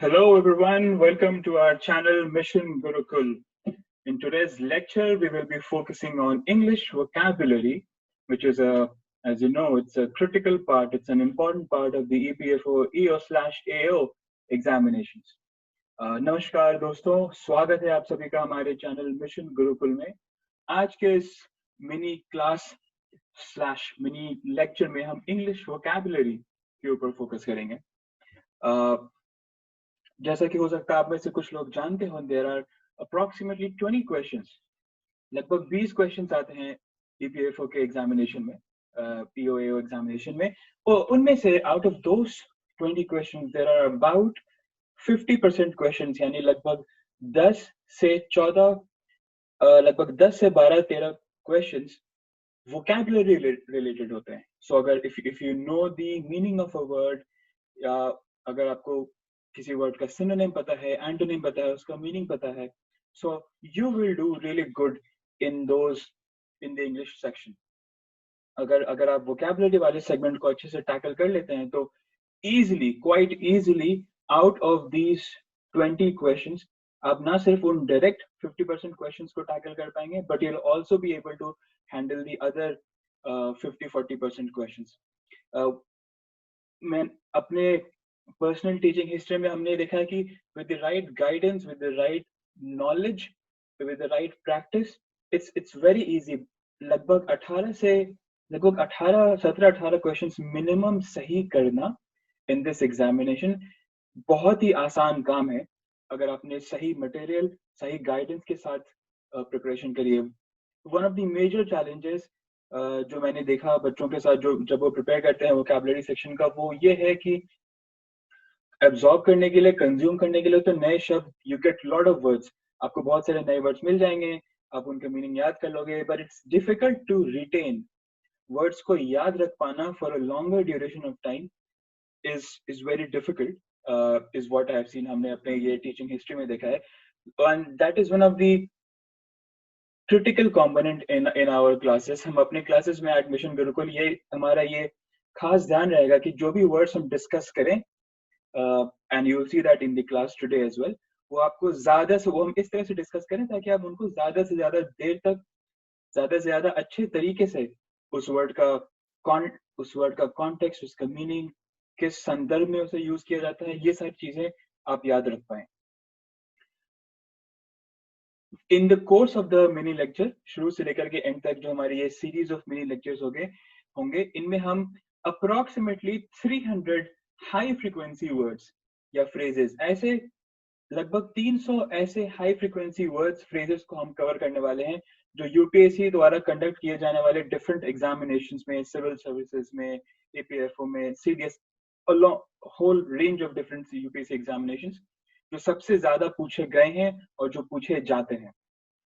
Hello everyone, welcome to our channel Mission Gurukul. In today's lecture, we will be focusing on English vocabulary, which is as you know, it's a critical part, it's an important part of the EPFO EO/AO examinations. नमस्कार दोस्तों, स्वागत है आप सभी का हमारे channel mission Gurukul में। आज के इस mini class slash mini lecture में हम इंग्लिश वोकैबुलरी के ऊपर फोकस करेंगे। जैसा कि हो सकता है आप में से कुछ लोग जानते हो, देयर आर अप्रोक्सीमेटली 20 क्वेश्चंस, लगभग 20 क्वेश्चंस आते हैं ईपीएफओ के एग्जामिनेशन में, पीओएओ एग्जामिनेशन में, और उनमें से out of those 20 questions there are about 50% questions, यानी लगभग 10 से 14, लगभग 10 से 12-13 क्वेश्चंस वोकैबुलरी रिलेटेड होते हैं। सो अगर if you know the meaning of a word, या अगर आपको किसी वर्ड का सिनोनिम पता है, एंटोनिम पता है, उसका मीनिंग पता है, so you will do really good in the English section. अगर अगर आप वोकैबुलरी वाले सेगमेंट को अच्छे से टैकल कर लेते हैं तो quite easily out of these 20 questions आप ना सिर्फ उन डायरेक्ट 50% क्वेश्चंस को टैकल कर पाएंगे, but you will also be able to handle the other 50-40% questions. मैं अपने पर्सनल टीचिंग हिस्ट्री में हमने देखा है कि with the right guidance, with the right knowledge, with the right practice, it's very easy. लगभग 17-18 क्वेश्चंस मिनिमम सही करना इन दिस एग्जामिनेशन बहुत ही आसान काम है, अगर आपने सही मटेरियल, सही गाइडेंस के साथ प्रिपरेशन करी है। One of the major challenges जो मैंने देखा बच्चों के साथ जो जब वो प्रिपेयर करते हैं वोकैबुलरी सेक्शन का, वो ये है कि एब्जॉर्ब करने के लिए, कंज्यूम करने के लिए तो नए शब्द, you get lot of words, आपको बहुत सारे नए वर्ड्स मिल जाएंगे, आप उनके मीनिंग याद कर लोगे, but it's difficult to retain words को याद रख पाना for a longer duration of time is very difficult, is what I have seen, हमने अपने ये टीचिंग हिस्ट्री में देखा है, and that is one of the critical component in our classes। हम अपने क्लासेस में एडमिशन गुरुकुल, ये हमारा ये खास ध्यान रहेगा कि जो भी वर्ड्स हम डिस्कस करें, and you will see that in the class today as well, वो आपको वो हम इस तरह से डिस्कस करें ताकि आप उनको ज्यादा से ज्यादा देर तक, ज्यादा से ज्यादा अच्छे तरीके से उस वर्ड का कॉन्टेक्स्ट, उसका मीनिंग, किस संदर्भ में उसे यूज किया जाता है, ये सारी चीजें आप याद रख पाए। In the course of the mini lecture, शुरू से लेकर के एंड तक जो हमारी ये सीरीज ऑफ मिनी लेक्चर्स होंगे, इनमें हम अप्रोक्सीमेटली 300 हाई फ्रीक्वेंसी वर्ड्स या फ्रेजेस, ऐसे लगभग 300 ऐसे हाई फ्रीक्वेंसी वर्ड्स, फ्रेजेस को हम कवर करने वाले हैं, जो यूपीएससी द्वारा कंडक्ट किए जाने वाले डिफरेंट एग्जामिनेशंस में, सिविल सर्विसेज में, एपीएफओ में, CDS, whole range of different UPSC examinations जो सबसे ज्यादा पूछे गए हैं और जो पूछे जाते हैं।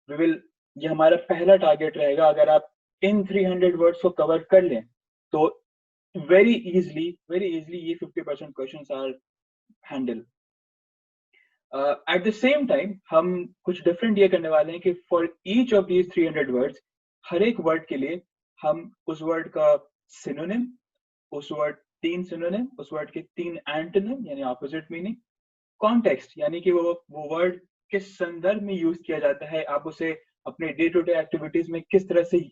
वी विल, ये हमारा पहला टारगेट रहेगा। अगर आप इन 300 वर्ड्स को कवर कर लें तो वेरी इजली ये 50% questions are handle. At the same time हम कुछ डिफरेंट ये करने वाले हैं कि for each of these 300 words, हर एक वर्ड के लिए हम उस वर्ड का सिनोनिम, उस वर्ड 3 सिनोनिम, उस वर्ड के 3 एंटोनिम यानी ऑपोजिट मीनिंग, कॉन्टेक्स्ट यानी कि वो वर्ड किस संदर्भ में यूज किया जाता है, आप उसे अपने डे टू डे एक्टिविटीज में किस तरह से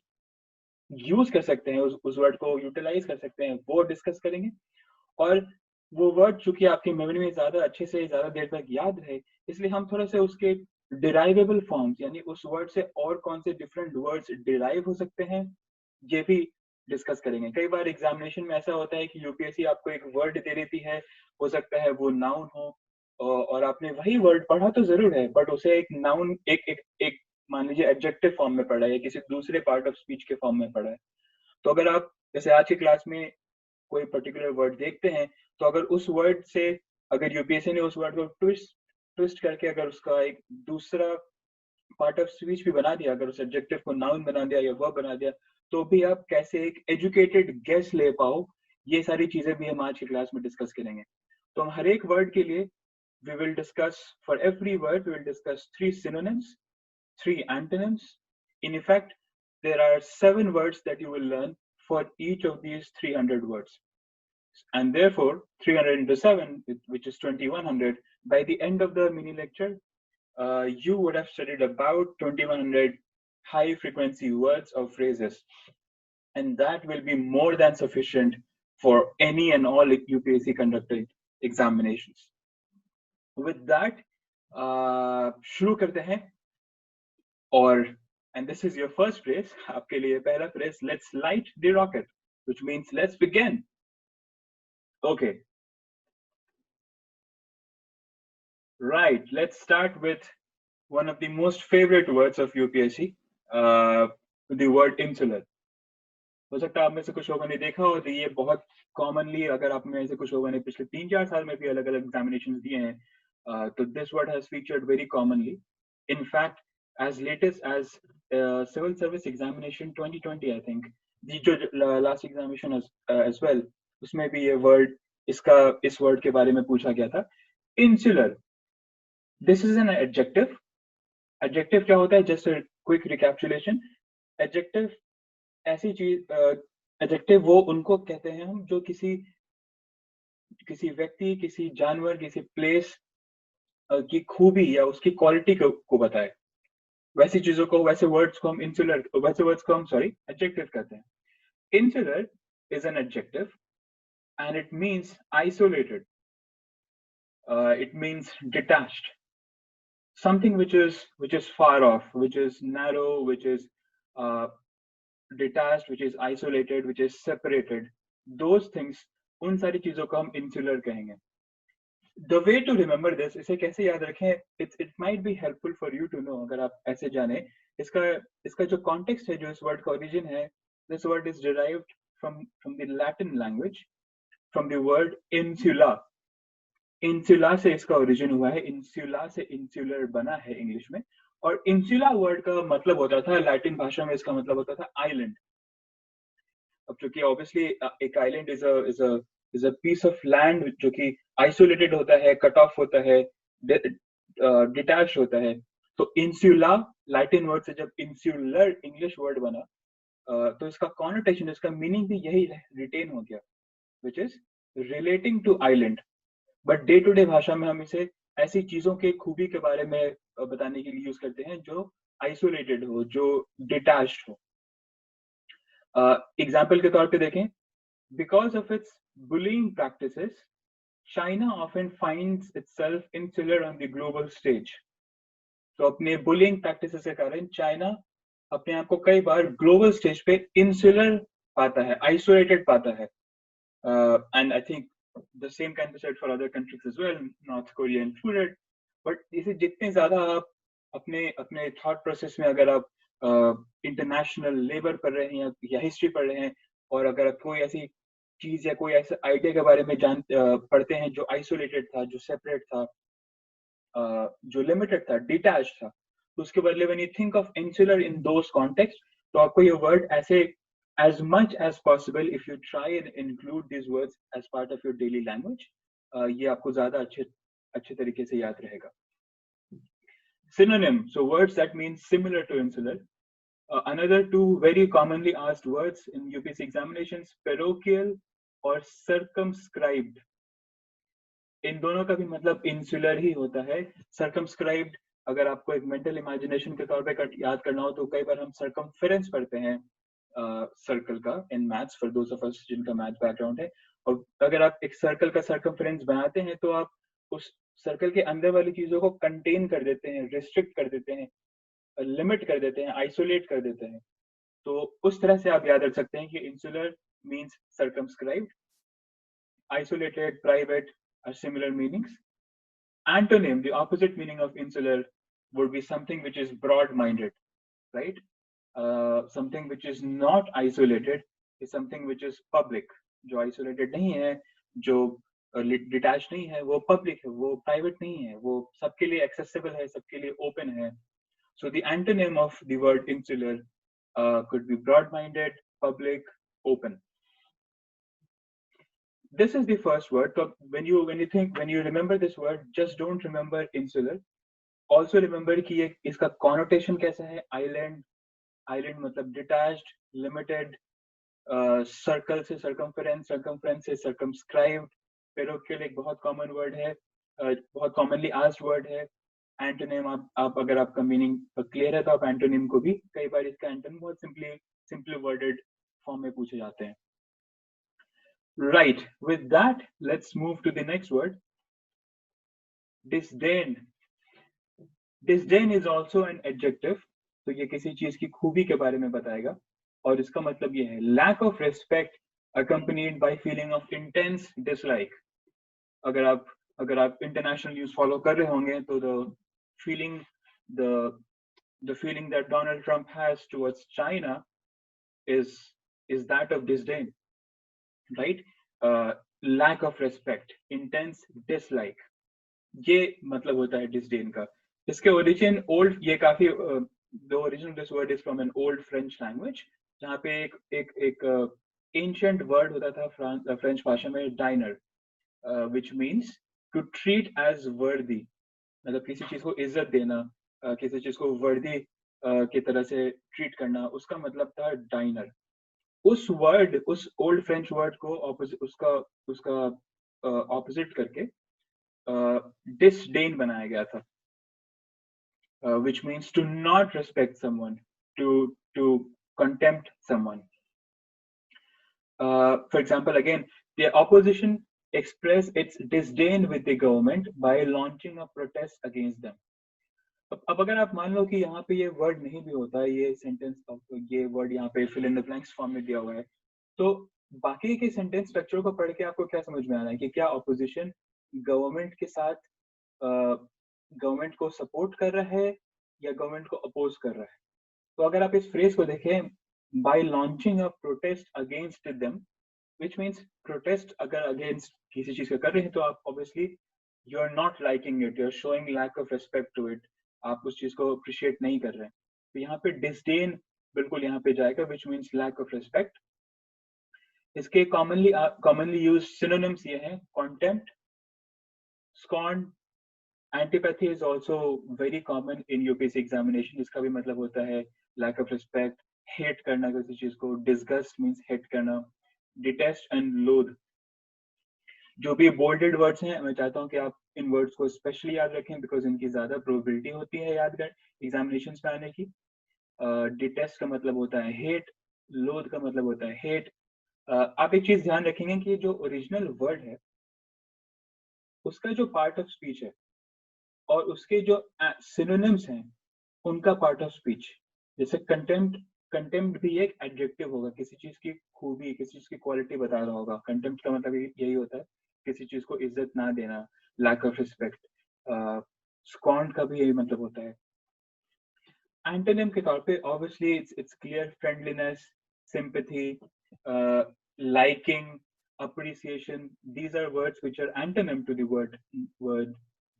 यूज कर सकते हैं, उस वर्ड को यूटिलाइज कर सकते हैं, वो डिस्कस करेंगे। और वो वर्ड चूंकि आपकी मेमोरी में ज्यादा अच्छे से ज्यादा देर तक याद रहे, इसलिए हम थोड़ा सा उसके डिराइवेबल फॉर्म्स, यानी उस वर्ड से और कौन से डिफरेंट वर्ड्स डिराइव हो सकते हैं, ये भी डिस्कस करेंगे। कई बार एग्जामिनेशन में ऐसा होता है कि यूपीएससी आपको एक वर्ड दे देती है, हो सकता है वो नाउन हो, और आपने वही वर्ड पढ़ा तो जरूर है, बट उसे एक नाउन, एक मान लीजिए एडजेक्टिव फॉर्म में पढ़ा है या किसी दूसरे पार्ट ऑफ स्पीच के फॉर्म में पढ़ा है। तो अगर आप जैसे आज की क्लास में कोई पर्टिकुलर वर्ड देखते हैं, तो अगर उस वर्ड से, अगर यूपीएससी ने उस वर्ड को ट्विस्ट करके अगर उसका एक दूसरा पार्ट ऑफ स्पीच भी बना दिया, अगर उस एडजेक्टिव को नाउन बना दिया या वर्ब बना दिया, तो भी आप कैसे एक एजुकेटेड गेस ले पाओ, ये सारी चीजें भी हम आज की क्लास में डिस्कस करेंगे। तो हम हर एक वर्ड के लिए we will discuss, for every word we will discuss 3 synonyms, 3 antonyms. In effect, there are 7 words that you will learn for each of these 300 words. And therefore 300 into 7, which is 2100, by the end of the mini lecture, you would have studied about 2100 high frequency words or phrases, and that will be more than sufficient for any and all UPSC conducted examinations. With that, शुरू करते हैं, और and this is your first phrase, आपके लिए पहला phrase, let's light the rocket, which means let's begin. Okay. Right, let's start with one of the most favorite words of UPSC, the word insular. हो सकता है आप में से कुछ लोगों ने देखा हो, तो ये बहुत कॉमनली, अगर आप में से कुछ लोगों ने पिछले 3-4 साल में भी अलग अलग एग्जामिनेशंस दिए हैं, तो this word has featured very commonly. In fact as latest as civil service examination 2020, I think, the जो last examination as well, उसमें भी ये word, इस word के बारे में पूछा गया था. Insular, this is an adjective. Adjective क्या होता है? Just a quick recapitulation. Adjective ऐसी चीज, एडजेक्टिव वो उनको कहते हैं हम जो किसी व्यक्ति, किसी जानवर, किसी प्लेस की खूबी या उसकी क्वालिटी को बताए. वैसी चीजों को, वैसे वर्ड्स को हम एडजेक्टिव कहते हैं. Insular is an adjective and it means isolated. It means detached. Something which is far off, which is narrow, which is detached, which is isolated, which is separated. Those things, उन सारी चीजों को हम insular कहेंगे. The way to remember this, इसे कैसे याद रखें? It might be helpful for you to know. अगर आप ऐसे जाने, इसका जो context है, जो इस word का origin है, this word is derived from the Latin language, from the word insula. Insula से इसका origin हुआ है. Insula से insular बना है इंग्लिश में. और insula word का मतलब होता था, लैटिन भाषा में इसका मतलब होता था island. अब चूंकि obviously एक island is a piece of land जो कि isolated होता है, cut off होता है, detached होता है. तो insula लैटिन word से जब insular English word बना, तो इसका connotation, इसका meaning भी यही retain हो गया, which is relating to island. But day to day भाषा में हम इसे ऐसी चीजों के खूबी के बारे में बताने के लिए यूज करते हैं जो isolated हो, जो detached हो. एग्जाम्पल के तौर पे देखें, because of its bullying practices, China often finds itself insular on the global stage. तो अपने bullying practices के कारण चाइना अपने आप को कई बार ग्लोबल स्टेज पे insular पाता है, isolated पाता है. And I think the same can be said for other countries as well, North Korea included. But इसे जितने ज्यादा आप अपने thought process में अगर आप इंटरनेशनल लेबर पढ़ रहे हैं या हिस्ट्री पढ़ रहे हैं, और अगर आप कोई ऐसी चीज या कोई ऐसे आइडिया के बारे में पढ़ते हैं जो आइसोलेटेड था, जो सेपरेट था, जो लिमिटेड था, डिटैच था, तो उसके बदले when you think of insular in those context, तो आपको ये वर्ड ऐसे as much as possible, if you try and include these words as part of your daily language, ये आपको ज्यादा अच्छे तरीके से याद रहेगा. Synonym, so words that mean similar to insular. Another two very commonly asked words in UPSC examinations, parochial और circumscribed. इन दोनों का भी मतलब insular ही होता है. Circumscribed, अगर आपको एक mental imagination के तौर पे याद करना हो, तो कई बार हम circumference पढ़ते हैं सर्कल का in maths, for those of us जिनका मैथ बैकग्राउंड है. और अगर आप एक सर्कल का सर्कमफ्रेंस बनाते हैं, तो आप उस सर्कल के अंदर वाली चीजों को कंटेन कर देते हैं, रिस्ट्रिक्ट कर देते हैं, लिमिट कर देते हैं, आइसोलेट कर देते हैं. तो उस तरह से आप याद रख सकते हैं कि insular means circumscribed, isolated, private or similar meanings. Antonym, the opposite meaning of insular, would be something which is broad-minded, right? Something which is not isolated is something which is public. जो isolated नहीं है, जो detached नहीं है, वो public है, वो private नहीं है, वो सबके लिए accessible है, सबके लिए open है. So the antonym of the word insular could be broad-minded, public, open. This is the first word. So when you remember this word, just don't remember insular. Also remember कि ये इसका connotation कैसा है. Island मतलब detached, limited, circle से circumference, circumference से circumscribe, पेरोक्यूल एक बहुत कॉमन वर्ड है, बहुत कॉमनली आस्क्ड वर्ड है। एंटोनिम, आप अगर आपका मीनिंग क्लियर है तो आप एंटोनिम को भी कई बार इसका एंटोनिम बहुत सिंपली वर्डेड फॉर्म में पूछे जाते हैं। Right, with that, let's move to the next word. Disdain. Disdain is also an adjective. तो ये किसी चीज की खूबी के बारे में बताएगा, और इसका मतलब ये है lack of respect accompanied by feeling of intense dislike. अगर आप इंटरनेशनल न्यूज फॉलो कर रहे होंगे तो feeling the the feeling that Donald Trump has towards China is that of disdain, right? Lack of respect, intense dislike, ये मतलब होता है disdain का। इसके origin old, ये काफी the origin of this word is from an old French language, जहाँ पे एक ancient word होता था French भाषा में diner, which means to treat as worthy, मतलब किसी चीज को इज्जत देना, किसी चीज को वर्दी की तरह से ट्रीट करना, उसका मतलब था डाइनर। उस ओल्ड फ्रेंच वर्ड को उसका ऑपोजिट करके डिसडेन बनाया गया था, which means to not respect someone, to contempt someone. For example, again, the opposition expressed its disdain with the government by launching a protest against them. अब अगर आप मान लो कि यहाँ पे ये वर्ड नहीं भी होता, ये सेंटेंस, ये वर्ड यहाँ पे fill in the blanks form में दिया हुआ है, तो बाकी के सेंटेंस स्ट्रक्चर को पढ़ के आपको क्या समझ में आ रहा है कि क्या ऑपोजिशन गवर्नमेंट के साथ गवर्नमेंट को सपोर्ट कर रहा है या गवर्नमेंट को अपोज कर रहा है। तो अगर आप इस फ्रेज को देखें, by launching a protest against them, which means protest अगर अगेंस्ट किसी चीज का कर रहे हैं तो आप obviously you are not liking it, you are showing lack of respect to it, आप उस चीज को अप्रिशिएट नहीं कर रहे हैं। तो यहाँ पे डिसडेन बिल्कुल यहाँ पे जाएगा, which means lack of respect. इसके कॉमनली यूज्ड सिनोनिम्स ये हैं contempt, scorn, antipathy is also very common in UPSC examination, इसका भी मतलब होता है lack of respect, hate करना किसी चीज को, disgust means hate करना, detest and loathe। जो भी बोल्डेड वर्ड्स हैं, मैं चाहता हूँ कि आप इन वर्ड्स को स्पेशली याद रखें, बिकॉज इनकी ज्यादा प्रोबेबिलिटी होती है याद कर एग्जामिनेशन में आने की। डिटेस्ट का मतलब होता है हेट, लोथ का मतलब होता है हेट। आप एक चीज ध्यान रखेंगे कि जो ओरिजिनल वर्ड है उसका जो पार्ट ऑफ स्पीच है और उसके जो सिनोनिम्स हैं उनका पार्ट ऑफ स्पीच, जैसे कंटेम्प्ट भी एक एडजेक्टिव होगा, किसी चीज की खूबी, किसी चीज की क्वालिटी बता रहा होगा। कंटेम्प्ट का मतलब यही होता है किसी चीज को इज्जत ना देना, लैक ऑफ रिस्पेक्ट। स्कॉर्न का भी यही मतलब होता है। एंटोनिम के तौर पे obviously it's clear, friendliness, sympathy, liking, appreciation, these are words which are antonym to the word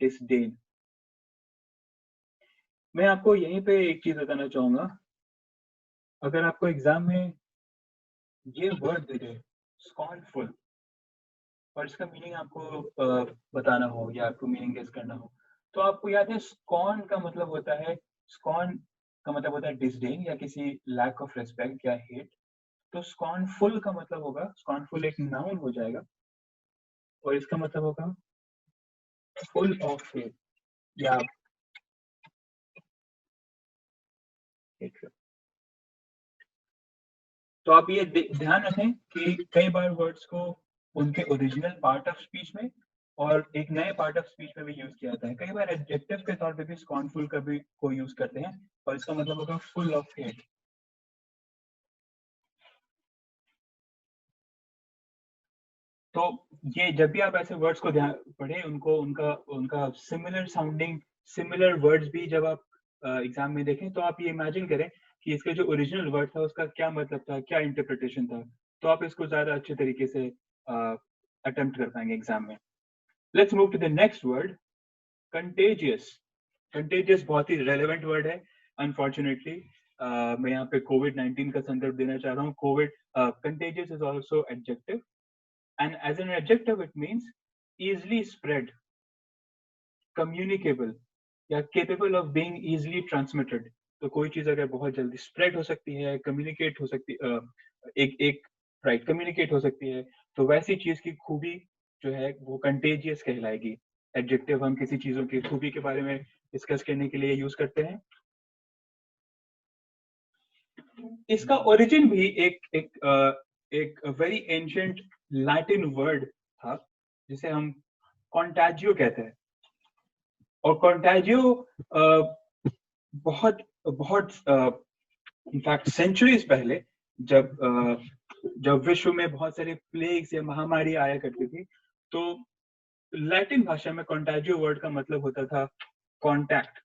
disdain। मैं आपको यहीं पे एक चीज बताना चाहूंगा, अगर आपको एग्जाम में ये वर्ड दे दे scornful और इसका मीनिंग आपको बताना हो या आपको मीनिंग गेस करना हो, तो आपको याद है स्कॉर्न का मतलब होता है, स्कॉर्न का मतलब होता है डिसडेन या किसी लैक ऑफ रिस्पेक्ट या हेट। तो स्कॉर्नफुल का मतलब होगा, स्कॉर्नफुल एक नाउन हो जाएगा और इसका मतलब होगा फुल ऑफ हेट या हेट। तो आप ये ध्यान रखें कि कई बार वर्ड्स को उनके ओरिजिनल पार्ट ऑफ स्पीच में और एक नए पार्ट ऑफ स्पीच में भी यूज किया जाता है। कई बार एडजेक्टिव के तौर पे भी स्कॉर्नफुल का भी को यूज करते हैं और इसका मतलब होगा फुल ऑफ हेट। तो ये जब भी आप ऐसे वर्ड्स को ध्यान पढ़े, उनको उनका उनका सिमिलर साउंडिंग सिमिलर वर्ड्स भी जब आप एग्जाम में देखें तो आप ये इमेजिन करें कि इसका जो ओरिजिनल वर्ड था उसका क्या मतलब था, क्या इंटरप्रिटेशन था, तो आप इसको ज्यादा अच्छे तरीके से अटेम्प्ट कर पाएंगे एग्जाम में। Let's move to the next word, contagious. Contagious बहुत ही रेलेवेंट वर्ड है अनफॉर्चुनेटली। मैं यहाँ पे कोविड-19 का संदर्भ देना चाह रहा हूँ। Covid contagious is also adjective and as an adjective it means easily spread, communicable या capable of being easily transmitted। तो कोई चीज अगर बहुत जल्दी स्प्रेड हो सकती है, कम्युनिकेट हो सकती एक राइट, कम्युनिकेट हो सकती है। तो वैसी चीज की खूबी जो है वो कंटेजियस कहलाएगी। एडजेक्टिव हम किसी चीजों की खूबी के बारे में डिस्कस करने के लिए यूज करते हैं। इसका ओरिजिन भी एक वेरी एंशिएंट लैटिन वर्ड था जिसे हम कॉन्टैजियो कहते हैं। और कॉन्टैजियो बहुत बहुत इनफैक्ट सेंचुरीज पहले जब विश्व में बहुत सारे प्लेग्स या महामारी आया करती थी, तो लैटिन भाषा में कॉन्टैजियो वर्ड का मतलब होता था कॉन्टैक्ट।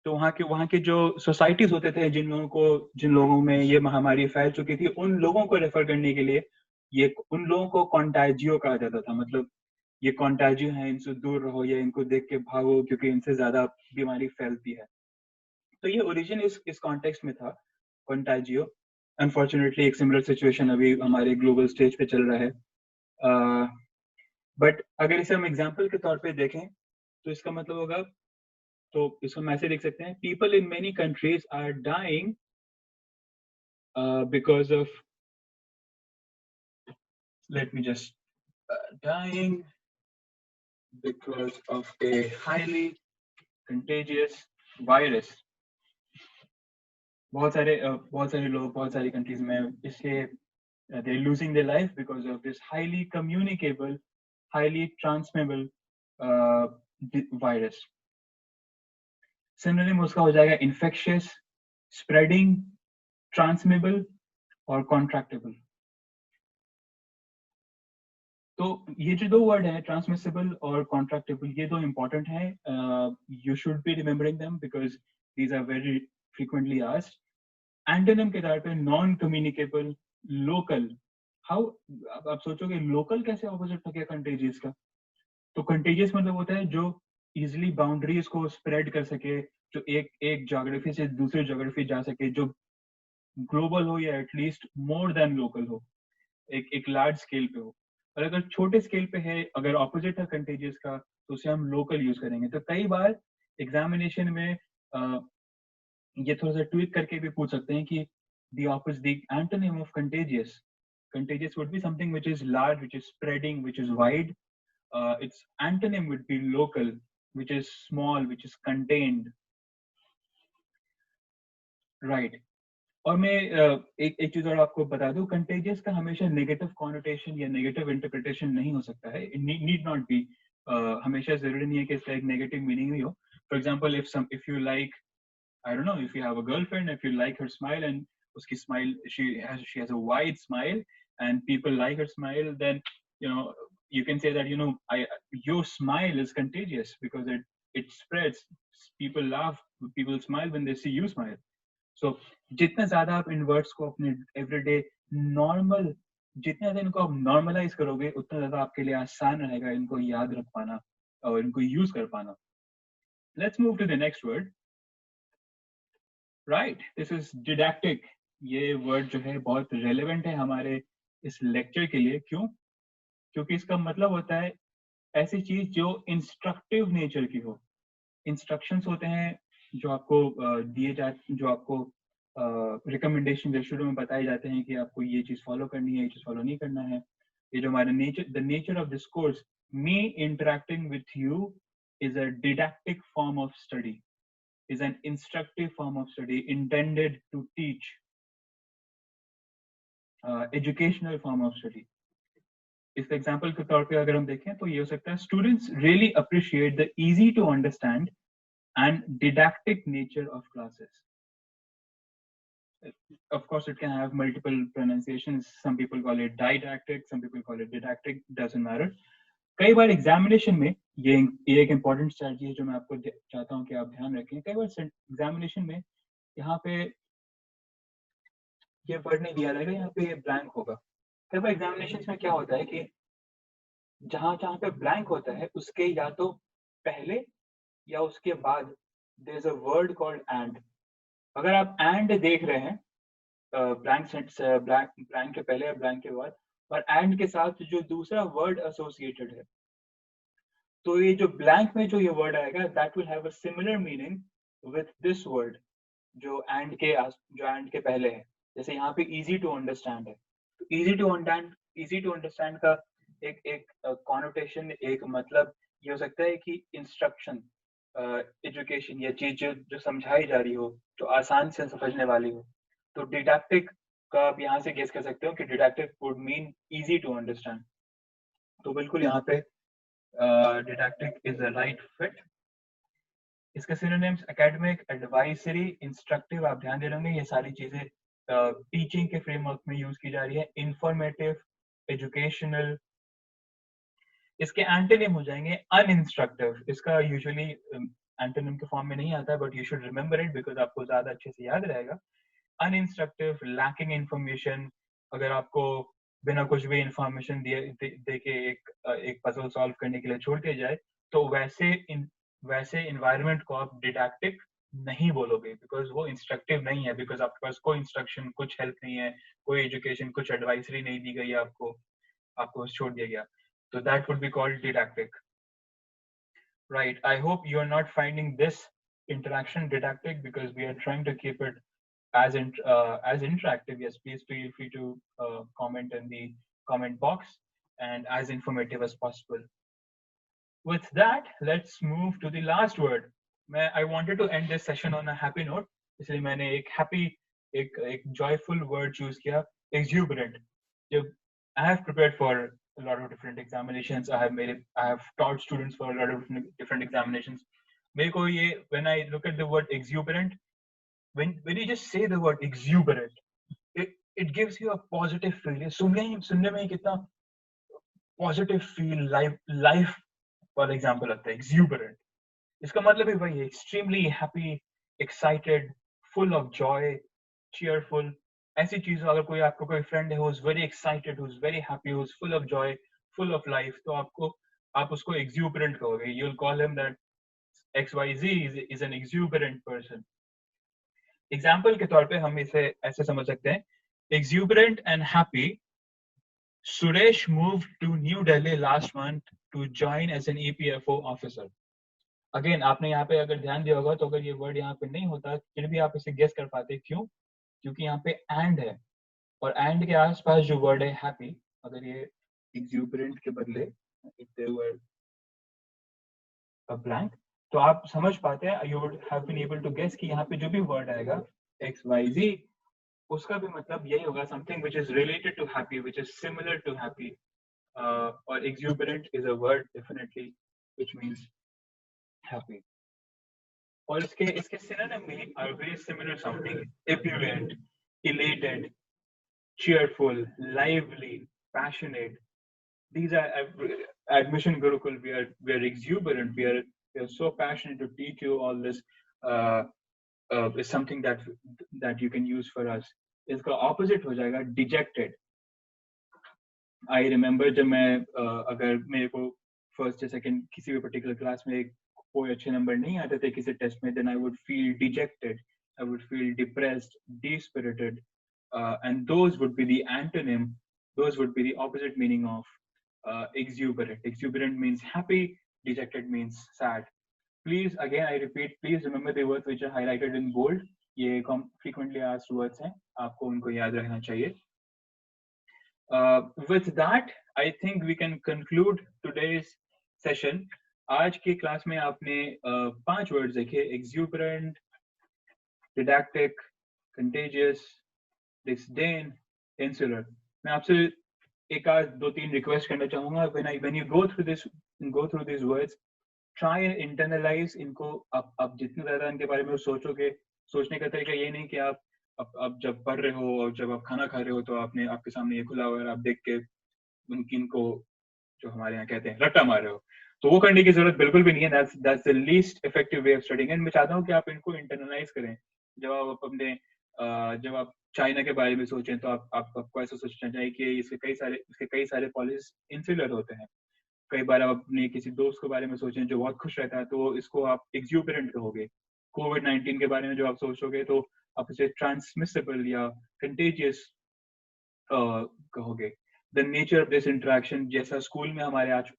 तो वहाँ के जो सोसाइटीज होते थे, जिन लोगों में ये महामारी फैल चुकी थी, उन लोगों को रेफर करने के लिए ये उन लोगों को कॉन्टैजियो कहा जाता था। मतलब ये कॉन्टैजियो है, इनसे दूर रहो या इनको देख के भागो क्योंकि इनसे ज्यादा बीमारी फैलती है। तो ये ओरिजिन इस कॉन्टेक्स्ट में था कॉन्टैजियो। अनफॉर्चुनेटली एक सिमिलर सिचुएशन अभी हमारे ग्लोबल स्टेज पे चल रहा है। बट अगर इसे हम एग्जाम्पल के तौर पे देखें तो इसका मतलब होगा, तो इसको हम ऐसे लिख सकते हैं, people in many countries are dying because of, let me just, dying because of a highly contagious virus। बहुत सारे लोग बहुत सारी कंट्रीज में इसके they are losing their life because of this highly communicable, highly transmissible virus। Similarly उसका हो जाएगा infectious, spreading, transmissible और contractable। तो ये जो दो वर्ड हैं, ट्रांसमिसिबल और कॉन्ट्रैक्टेबल, ये दो इंपॉर्टेंट हैं। You should be remembering them because these are very frequently asked. Antonym के तौर पे नॉन कम्युनिकेबल, लोकल। हाउ, आप सोचोगे लोकल कैसे ऑपोजिट हो गया कंटेजियस का? तो कंटेजियस मतलब होता है जो इजिली बाउंड्रीज को स्प्रेड कर सके, जो एक ज्योग्राफी से दूसरे ज्योग्राफी जा सके, जो ग्लोबल हो या एटलीस्ट मोर देन लोकल हो, एक लार्ज स्केल पे हो। और अगर छोटे स्केल पे है, अगर ऑपोजिट है कंटेजियस का, तो उसे हम लोकल यूज करेंगे। तो कई बार एग्जामिनेशन में ये थोड़ा सा ट्वीक करके भी पूछ सकते हैं कि the antonym of contagious would be something which is large, which is spreading, which is wide. Its antonym would be local, which is small, which is contained, right? और मैं एक चीज और आपको बता दूं, कंटेजियस का हमेशा नेगेटिव कॉनोटेशन या नेगेटिव इंटरप्रिटेशन नहीं हो सकता है। नीड नॉट बी, हमेशा जरूरी नहीं है कि इसका एक नेगेटिव मीनिंग ही हो। For example, if you like, I don't know, if you have a girlfriend, if you like her smile and uski smile, she has a wide smile and people like her smile, then you can say that your smile is contagious because it spreads. People laugh, people smile when they see you smile. So जितने ज्यादा आप इन words को अपने everyday normal, जितने ज्यादा इनको आप normalise करोगे, उतना ज्यादा आपके लिए आसान रहेगा इनको याद रख पाना और इनको यूज कर पाना। Let's move to the next word. Right, this is didactic. ये वर्ड जो है बहुत रेलेवेंट है हमारे इस लेक्चर के लिए। क्यों? क्योंकि इसका मतलब होता है ऐसी चीज जो इंस्ट्रक्टिव नेचर की हो। इंस्ट्रक्शंस होते हैं जो आपको दिए जाते, जो आपको रिकमेंडेशन शुरू में बताए जाते हैं कि आपको ये चीज फॉलो करनी है, ये चीज फॉलो नहीं करना है। ये जो हमारा the nature of this course, me interacting with you, is a didactic form of study, is an instructive form of study intended to teach, educational form of study। इसका एग्जाम्पल के तौर पे अगर हम देखें तो ये हो सकता है, students really appreciate the easy to understand and didactic nature of classes। Of course, it can have multiple pronunciations. Some people call it didactic, some people call it didactic, doesn't matter। कई बार examination में ये एक important strategy है जो मैं आपको चाहता हूँ कि आप ध्यान रखें। कई बार एग्जामिनेशन में यहाँ पे ये वर्ड नहीं दिया रहेगा, यहाँ पे ब्लैंक होगा। कई बार एग्जामिनेशन में क्या होता है कि जहां जहां पे ब्लैंक होता है उसके या तो पहले या उसके बाद there is a word called and. अगर आप एंड देख रहे हैं ब्लैंक के पहले या ब्लैंक के बाद, और एंड के साथ जो दूसरा वर्ड एसोसिएटेड है, तो ये जो ब्लैंक में जो ये वर्ड आएगा, that will have a similar meaning with this word जो एंड के पहले है। जैसे यहाँ पे इजी टू अंडरस्टैंड है, इजी टू अंडरस्टैंड का एक कॉनोटेशन, एक मतलब ये हो सकता है कि इंस्ट्रक्शन, एजुकेशन या चीज जो समझाई जा रही हो, जो आसान से समझने वाली हो। तो डिडैक्टिक का आप यहाँ से गेस कर सकते हो कि didactic would mean easy to understand. तो बिल्कुल यहाँ पे didactic is the right fit. इसके सिनोनिम्स एकेडमिक, एडवाइजरी, इंस्ट्रक्टिव, आप ध्यान दे रहे ये सारी चीजें टीचिंग के फ्रेमवर्क में यूज की जा रही है। Informative, educational. इसके एंटोनिम हो जाएंगे अनइंस्ट्रक्टिव। इसका यूजुअली एंटोनिम के फॉर्म में नहीं आता है, but you should remember it because आपको ज्यादा अच्छे से याद रहेगा। अनइंस्ट्रक्टिव, लैकिंग इंफॉर्मेशन। अगर आपको बिना कुछ भी इंफॉर्मेशन दे के एक पजल सॉल्व करने के लिए छोड़ दिया जाए, तो वैसे इन्वायरमेंट को आप डिडैक्टिक नहीं बोलोगे, बिकॉज वो इंस्ट्रक्टिव नहीं है, बिकॉज आपके पास कोई इंस्ट्रक्शन, कुछ हेल्प नहीं है, कोई एजुकेशन, कुछ एडवाइजरी नहीं दी गई है आपको बस छोड़ दिया गया। So that would be called didactic. Right. I hope you are not finding this interaction didactic, because we are trying to keep it as interactive. Yes, please feel free to comment in the comment box, and as informative as possible. With that, let's move to the last word. I wanted to end this session on a happy note, इसलिए मैंने एक joyful word choose किया, exuberant. जब I have prepared for a lot of different examinations. I have taught students for a lot of different examinations. मेरे को ये, when I look at the word exuberant, when you just say the word exuberant, it gives you a positive feel. सुनने में कितना positive feel, life for example लगता है exuberant. इसका मतलब है वही, extremely happy, excited, full of joy, cheerful. ऐसी चीज, अगर कोई आपका कोई फ्रेंड है who's very excited, who's very happy, who's full of joy, full of life, तो आप उसको exuberant कहोगे. You'll call him that XYZ is an exuberant person. Example के तौर पे हम इसे ऐसे समझ सकते हैं, exuberant and happy. Suresh moved to New Delhi last month to join as an EPFO officer. Again आपने यहाँ पे अगर ध्यान दिया होगा, तो अगर ये वर्ड यहाँ पे नहीं होता फिर भी आप इसे गेस कर पाते. क्यों? क्योंकि यहाँ पे एंड है, और एंड के आसपास जो वर्ड है हैप्पी, अगर ये एक्सूबरेंट के बदले if there were a blank, तो आप समझ पाते हैं, you would have been able to guess कि यहाँ पे जो भी वर्ड आएगा एक्स वाई जी, उसका भी मतलब यही होगा, something which is related to happy, which is similar to happy. और exuberant is a word definitely which means happy. और इसके synonym भी are very similar sounding. Ebullient, elated, cheerful, lively, passionate. These are admission Gurukul. We are exuberant. We are so passionate to teach you all this. Is something that you can use for us. इसका opposite हो जाएगा dejected. I remember जब मैं अगर मेरे को first या second किसी भी particular class में कोई अच्छे नंबर नहीं आते थे किसी टेस्ट में, then I would feel dejected, I would feel depressed, dispirited, and those would be the antonym, those would be the opposite meaning of exuberant. Exuberant means happy, dejected means sad. Please, again I repeat, please remember the words which are highlighted in bold. ये frequently asked words हैं, आपको उनको याद रखना चाहिए. With that, I think we can conclude today's session. आज की class में आपने 5 वर्ड्स देखे, exuberant, didactic, contagious, disdain, insular. मैं आपसे एक आध 2-3 रिक्वेस्ट करना चाहूंगा. when you go through these words, try and internalize इनको. आप जितने ज्यादा इनके बारे में सोचोगे, सोचने का तरीका ये नहीं कि आप जब पढ़ रहे हो और जब आप खाना खा रहे हो तो आपके सामने ये खुला हुआ है, आप देख के इनको जो हमारे यहाँ कहते हैं रट्टा मार रहे हो, तो वो करने की जरूरत बिल्कुल भी नहीं है. that's the least effective way of studying. and मैं चाहता हूँ कि आप इनको internalize करें. जब आप चाइना के बारे में सोचें तो आपको ऐसा सोचना चाहिए कि इसके कई सारे पॉलिसीज इंसुलर होते हैं. कई बार आप अपने किसी दोस्त के बारे में सोचें जो बहुत खुश रहता है, तो इसको आप एक्सूबरेंट कहोगे. कोविड-19 के बारे में जो आप सोचोगे तो आप इसे ट्रांसमिसिबल या कंटेजियस कहोगे. The nature of this interaction, जैसा स्कूल में हमारे आज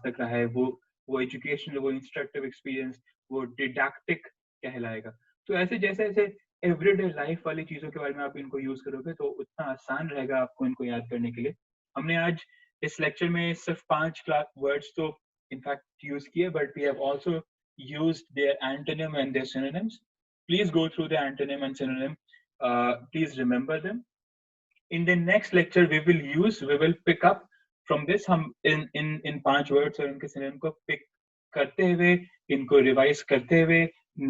तक रहा है, वो एजुकेशनल, वो इंस्ट्रक्टिव एक्सपीरियंस, वो डिडैक्टिक कहलाएगा. तो ऐसे जैसे एवरीडे लाइफ वाली चीजों के बारे में आप इनको यूज करोगे तो उतना आसान रहेगा आपको इनको याद करने के लिए। हमने आज इस लेक्चर में सिर्फ 5 वर्ड्स तो इनफैक्ट यूज किए, but we have also used their antonym and their synonyms. Please go through the antonym and synonym. Please remember them. In the next lecture we will pick up from this. हम in 5 words और इनके synonym को pick करते हुए, इनको revise करते हुए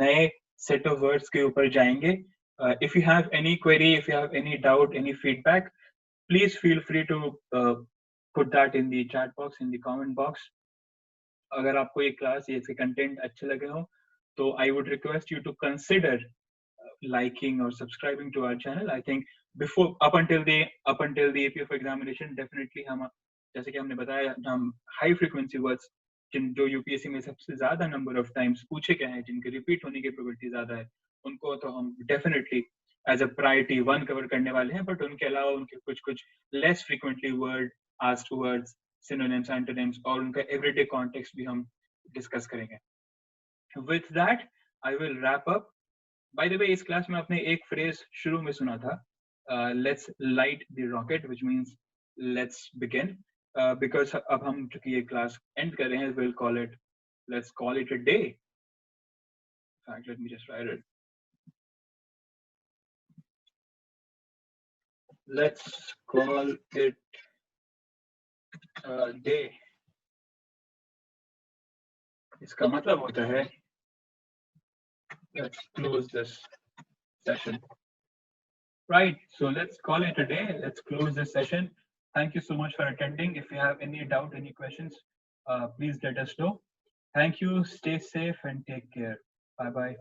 नए set of words के ऊपर जाएंगे. If you have any query, if you have any doubt, any feedback, please feel free to put that in the chat box, in the comment box. अगर आपको ये क्लास, ये इसके कंटेंट अच्छे लगे हो तो I would request you to consider liking or subscribing to our channel. I think before up until the APF examination, definitely हम, जैसे कि हमने बताया, हम high frequency words जो यूपीएससी में सबसे ज्यादा नंबर ऑफ टाइम्स पूछे गए हैं, जिनके रिपीट होने की प्रोबेबिलिटी ज्यादा है, उनको तो हम definitely as a priority 1 cover करने वाले हैं. बट उनके अलावा उनके कुछ less frequently word asked words, synonyms, antonyms और उनका एवरीडे कॉन्टेक्स्ट भी हम डिस्कस करेंगे. With that I will wrap up. By the way, इस क्लास में आपने एक फ्रेज शुरू में सुना था, let's light the rocket, which means let's begin. Because अब हम चूंकि ये क्लास एंड कर रहे हैं, let's call it a day. In fact, let me just write it. Let's call it a day. इसका मतलब होता है let's close this session. Right, so let's call it a day. Let's close this session. Thank you so much for attending. If you have any doubt, any questions, please let us know. Thank you. Stay safe and take care. Bye bye.